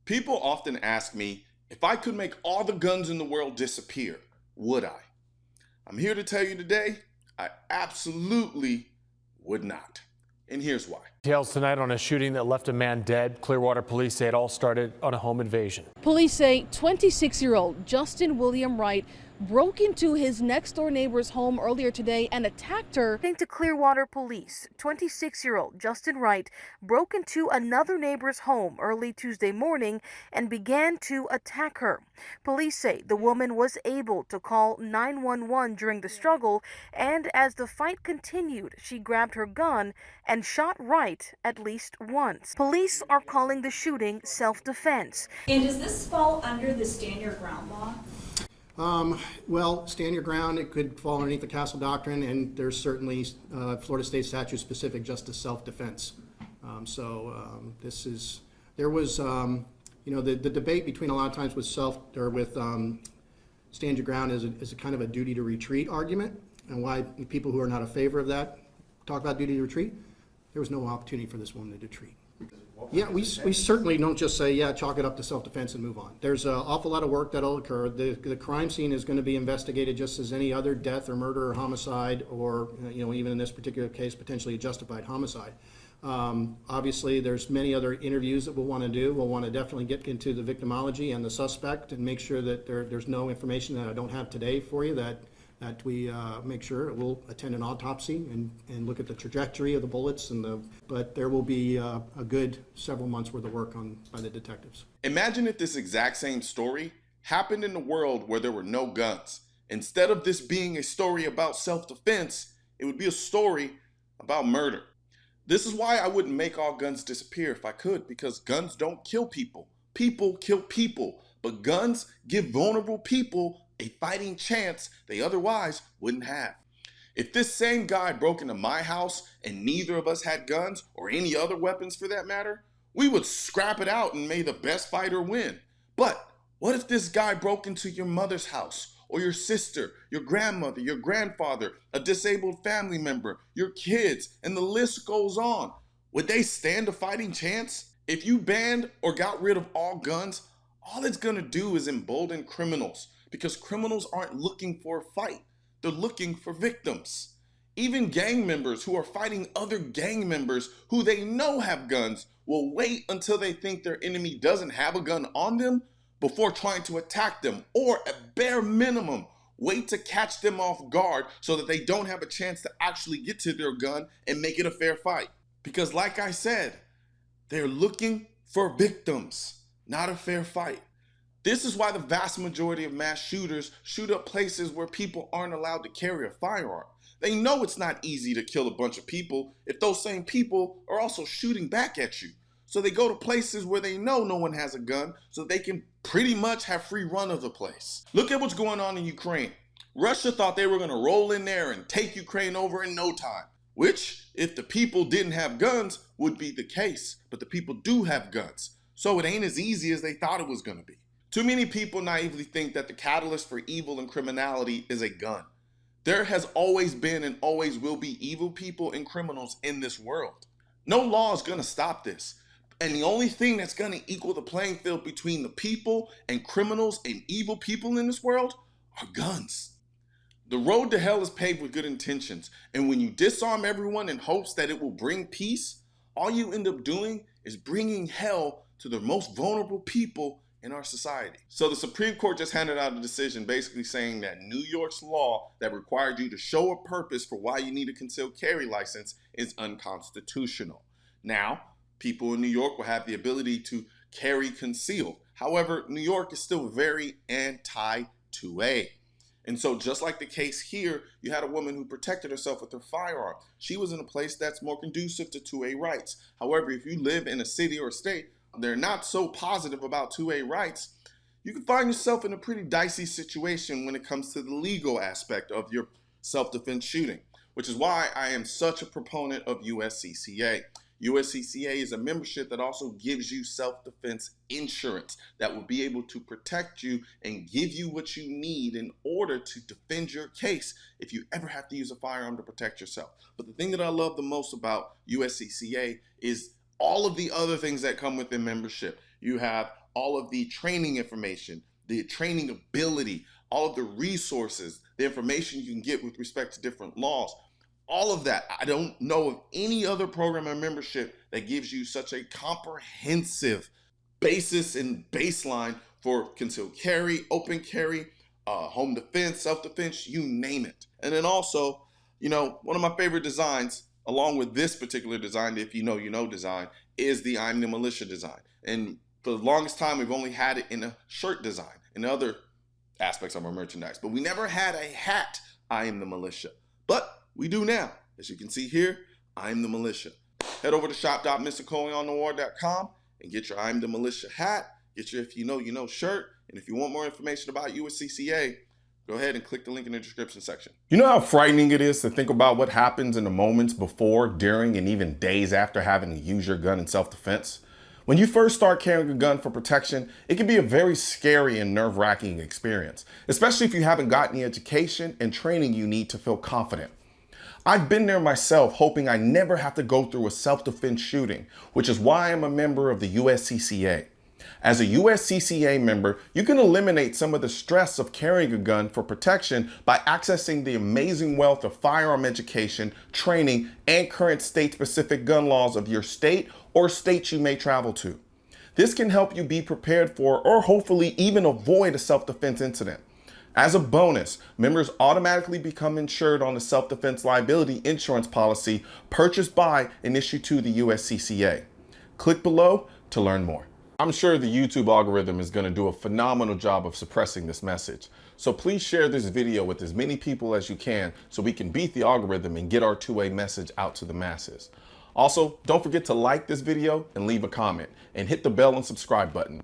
People often ask me, if I could make all the guns in the world disappear, would I? I'm here to tell you today, I absolutely would not. And here's why. Details tonight on a shooting that left a man dead. Clearwater police say it all started on a home invasion. Police say 26-year-old Justin William Wright broke into his next-door neighbor's home earlier today and attacked her. According to Clearwater police, 26-year-old Justin Wright broke into another neighbor's home early Tuesday morning and began to attack her. Police say the woman was able to call 911 during the struggle, and as the fight continued, she grabbed her gun and shot Wright at least once. Police are calling the shooting self-defense. And does this fall under the stand your ground law? Well, stand your ground, it could fall underneath the Castle Doctrine, and there's certainly Florida State statute specific just to self-defense. There was, the debate between a lot of times with stand your ground is a kind of a duty to retreat argument, and why people who are not in favor of that talk about duty to retreat. There was no opportunity for this woman to retreat. Yeah, we certainly don't just say, yeah, chalk it up to self-defense and move on. There's an awful lot of work that'll occur. The crime scene is going to be investigated just as any other death or murder or homicide, or even in this particular case, potentially a justified homicide. Obviously, there's many other interviews that we'll want to do. We'll want to definitely get into the victimology and the suspect and make sure that there's no information that I don't have today for you that we make sure. We'll attend an autopsy and look at the trajectory of the bullets, but there will be a good several months worth of work by the detectives. Imagine if this exact same story happened in a world where there were no guns. Instead of this being a story about self-defense, it would be a story about murder. This is why I wouldn't make all guns disappear if I could, because guns don't kill people. People kill people, but guns give vulnerable people a fighting chance they otherwise wouldn't have. If this same guy broke into my house and neither of us had guns or any other weapons for that matter, we would scrap it out and may the best fighter win. But what if this guy broke into your mother's house, or your sister, your grandmother, your grandfather, a disabled family member, your kids, and the list goes on? Would they stand a fighting chance? If you banned or got rid of all guns, all it's gonna do is embolden criminals, because criminals aren't looking for a fight. They're looking for victims. Even gang members who are fighting other gang members who they know have guns will wait until they think their enemy doesn't have a gun on them before trying to attack them, or at bare minimum, wait to catch them off guard so that they don't have a chance to actually get to their gun and make it a fair fight. Because like I said, they're looking for victims, not a fair fight. This is why the vast majority of mass shooters shoot up places where people aren't allowed to carry a firearm. They know it's not easy to kill a bunch of people if those same people are also shooting back at you. So they go to places where they know no one has a gun, so they can pretty much have free run of the place. Look at what's going on in Ukraine. Russia thought they were going to roll in there and take Ukraine over in no time, which, if the people didn't have guns, would be the case. But the people do have guns, so it ain't as easy as they thought it was going to be. Too many people naively think that the catalyst for evil and criminality is a gun. There has always been and always will be evil people and criminals in this world. No law is going to stop this. And the only thing that's going to equal the playing field between the people and criminals and evil people in this world are guns. The road to hell is paved with good intentions. And when you disarm everyone in hopes that it will bring peace, all you end up doing is bringing hell to the most vulnerable people in our society. So the Supreme Court just handed out a decision basically saying that New York's law that required you to show a purpose for why you need a concealed carry license is unconstitutional. Now, people in New York will have the ability to carry concealed. However, New York is still very anti-2A. And so just like the case here, you had a woman who protected herself with her firearm. She was in a place that's more conducive to 2A rights. However, if you live in a city or a state they're not so positive about 2A rights, you can find yourself in a pretty dicey situation when it comes to the legal aspect of your self-defense shooting, which is why I am such a proponent of USCCA. USCCA is a membership that also gives you self-defense insurance that will be able to protect you and give you what you need in order to defend your case if you ever have to use a firearm to protect yourself. But the thing that I love the most about USCCA is all of the other things that come with the membership. You have all of the training information, the training ability, all of the resources, the information you can get with respect to different laws. All of that. I don't know of any other program or membership that gives you such a comprehensive basis and baseline for concealed carry, open carry, home defense, self-defense, you name it. And then also, you know, one of my favorite designs, along with this particular design, if you know, you know design, is the I'm the Militia design. And for the longest time, we've only had it in a shirt design and other aspects of our merchandise, but we never had a hat, I am the Militia. But we do now. As you can see here, I'm the Militia. Head over to shop.mrcolionnoir.com and get your I'm the Militia hat, get your if you know, you know shirt, and if you want more information about USCCA, go ahead and click the link in the description section. You know how frightening it is to think about what happens in the moments before, during, and even days after having to use your gun in self-defense? When you first start carrying a gun for protection, it can be a very scary and nerve-wracking experience, especially if you haven't gotten the education and training you need to feel confident. I've been there myself, hoping I never have to go through a self-defense shooting, which is why I'm a member of the USCCA. As a USCCA member, you can eliminate some of the stress of carrying a gun for protection by accessing the amazing wealth of firearm education, training, and current state-specific gun laws of your state or states you may travel to. This can help you be prepared for or hopefully even avoid a self-defense incident. As a bonus, members automatically become insured on the self-defense liability insurance policy purchased by and issued to the USCCA. Click below to learn more. I'm sure the YouTube algorithm is going to do a phenomenal job of suppressing this message. So please share this video with as many people as you can so we can beat the algorithm and get our two-way message out to the masses. Also, don't forget to like this video and leave a comment and hit the bell and subscribe button.